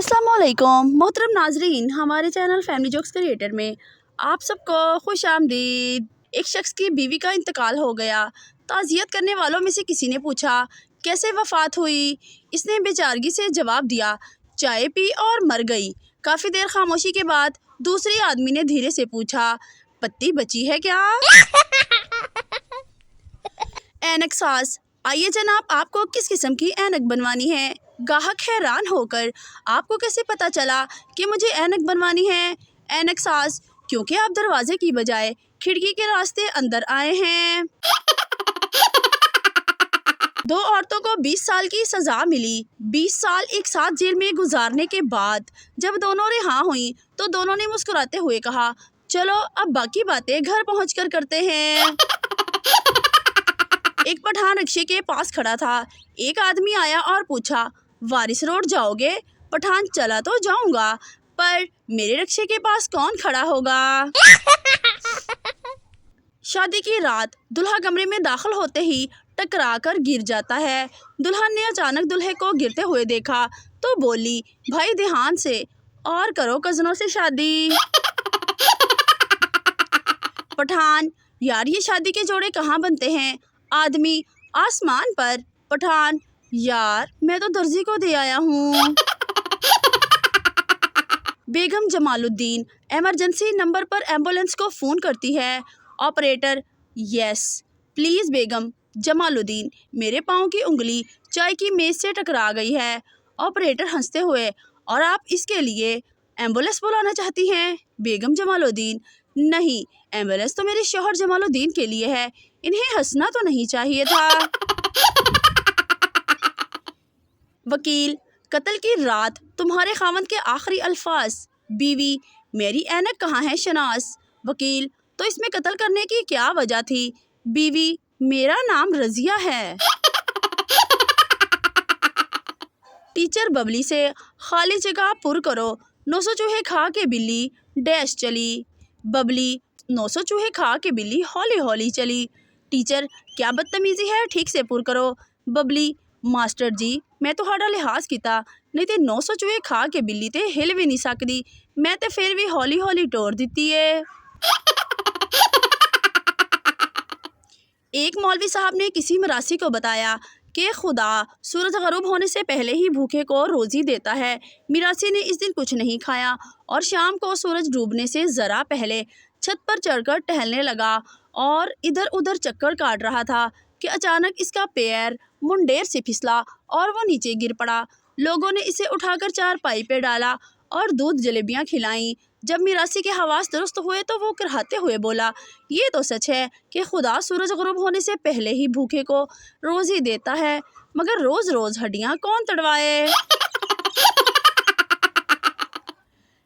अस्सलाम वालेकुम मोहतरम नाजरीन, हमारे चैनल फैमिली जोक्स क्रिएटर में आप सबको खुश आमदीद। एक शख्स की बीवी का इंतकाल हो गया। ताज़ियत करने वालों में से किसी ने पूछा कैसे वफ़ात हुई। इसने बेचारगी से जवाब दिया, चाय पी और मर गई। काफ़ी देर खामोशी के बाद दूसरे आदमी ने धीरे से पूछा, पत्ती बची है क्या? ऐनक साज, आइए जनाब, आपको किस किस्म की ऐनक बनवानी है? गाहक हैरान होकर, आपको कैसे पता चला कि मुझे ऐनक बनवानी है? ऐनक साज, क्योंकि आप दरवाजे की बजाय खिड़की के रास्ते अंदर आए हैं। दो औरतों को 20 साल की सज़ा मिली। 20 साल एक साथ जेल में गुजारने के बाद जब दोनों रिहा हुई तो दोनों ने मुस्कुराते हुए कहा, चलो अब बाकी बातें घर पहुंचकर करते हैं। एक पठान रिक्शे के पास खड़ा था। एक आदमी आया और पूछा, वारिस रोड जाओगे? पठान, चला तो जाऊंगा, पर मेरे रिक्शे के पास कौन खड़ा होगा? शादी की रात दुल्हा कमरे में दाखिल होते ही टकरा कर गिर जाता है। दुल्हन ने अचानक दूल्हे को गिरते हुए देखा तो बोली, भाई ध्यान से और करो कज़नों से शादी। पठान, यार ये शादी के जोड़े कहाँ बनते हैं? आदमी, आसमान पर। पठान, यार मैं तो दर्जी को दे आया हूँ। बेगम जमालुद्दीन इमरजेंसी नंबर पर एम्बुलेंस को फ़ोन करती है। ऑपरेटर, यस प्लीज़ बेगम जमालुद्दीन, मेरे पाँव की उंगली चाय की मेज़ से टकरा गई है। ऑपरेटर हंसते हुए, और आप इसके लिए एम्बुलेंस बुलाना चाहती हैं? बेगम जमालुद्दीन, नहीं, एम्बुलेंस तो मेरे शौहर जमालुद्दीन के लिए है, इन्हें हंसना तो नहीं चाहिए था। वकील, कत्ल की रात तुम्हारे खामन के आखिरी अल्फाज। बीवी, मेरी ऐनक कहाँ है शनास? वकील, तो इसमें कत्ल करने की क्या वजह थी? बीवी, मेरा नाम रजिया है। टीचर बबली से, खाली जगह पुर करो, 900 चूहे खा के बिल्ली डैश चली। बबली, 900 चूहे खा के बिल्ली हौली हौली चली। टीचर, क्या बदतमीजी है, ठीक से पुर करो। बबली, मास्टर जी मैं तुहाड़ा लिहाज किता, नहीं तो 900 चूहे खा के बिल्ली ते हिल भी नहीं सकती, मैं तो फिर भी हौली हौली टोर दिती है। एक मौलवी साहब ने किसी मरासी को बताया कि खुदा सूरज गरूब होने से पहले ही भूखे को रोज़ी देता है। मिरासी ने इस दिन कुछ नहीं खाया और शाम को सूरज डूबने से ज़रा पहले छत पर चढ़कर टहलने लगा और इधर उधर चक्कर काट रहा था कि अचानक इसका पैर मुंडेर से फिसला और वो नीचे गिर पड़ा। लोगों ने इसे उठाकर चारपाई पे डाला और दूध जलेबियाँ खिलाईं। जब मिरासी के हवास दुरुस्त हुए तो वो कराहते हुए बोला, ये तो सच है कि खुदा सूरज गुरूब होने से पहले ही भूखे को रोज़ी देता है, मगर रोज़ रोज़ हड्डियाँ कौन तड़वाए?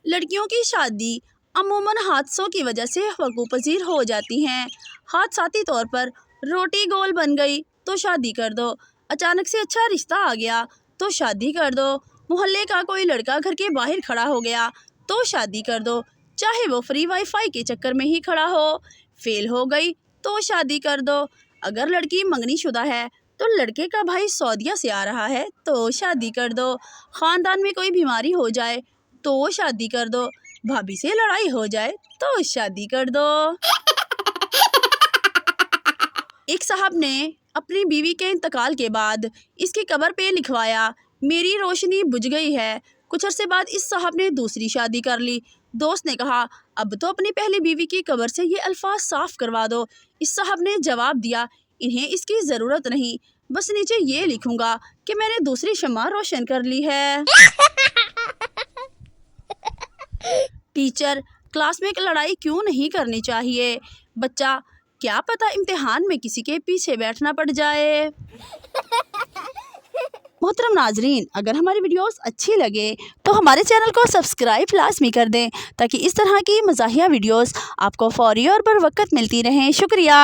लड़कियों की शादी अमूमन हादसों की वजह से वक़ूपज़ीर हो जाती हैं। हादसाती तौर पर रोटी गोल बन गई तो शादी कर दो, अचानक से अच्छा रिश्ता आ गया तो शादी कर दो, मोहल्ले का कोई लड़का घर के बाहर खड़ा हो गया तो शादी कर दो, चाहे वो फ्री वाईफाई के चक्कर में ही खड़ा हो। फेल हो गई तो शादी कर दो। अगर लड़की मंगनी शुदा है तो लड़के का भाई सऊदीया से आ रहा है तो शादी कर दो। ख़ानदान में कोई बीमारी हो जाए तो शादी कर दो। भाभी से लड़ाई हो जाए तो शादी कर दो। एक साहब ने अपनी बीवी के इंतकाल के बाद इसकी कब्र पे लिखवाया, मेरी रोशनी बुझ गई है। कुछ अरसे बाद इस साहब ने दूसरी शादी कर ली। दोस्त ने कहा, अब तो अपनी पहली बीवी की कब्र से ये अल्फाज साफ करवा दो। इस साहब ने जवाब दिया, इन्हें इसकी ज़रूरत नहीं, बस नीचे ये लिखूंगा कि मैंने दूसरी शम्मा रोशन कर ली है। टीचर, क्लास में लड़ाई क्यों नहीं करनी चाहिए? बच्चा, क्या पता इम्तिहान में किसी के पीछे बैठना पड़ जाए। मोहतरम नाजरीन, अगर हमारी वीडियोस अच्छी लगे तो हमारे चैनल को सब्सक्राइब लाजमी कर दें ताकि इस तरह की मज़ाहिया वीडियोस आपको फौरी और बर वक्त मिलती रहें। शुक्रिया।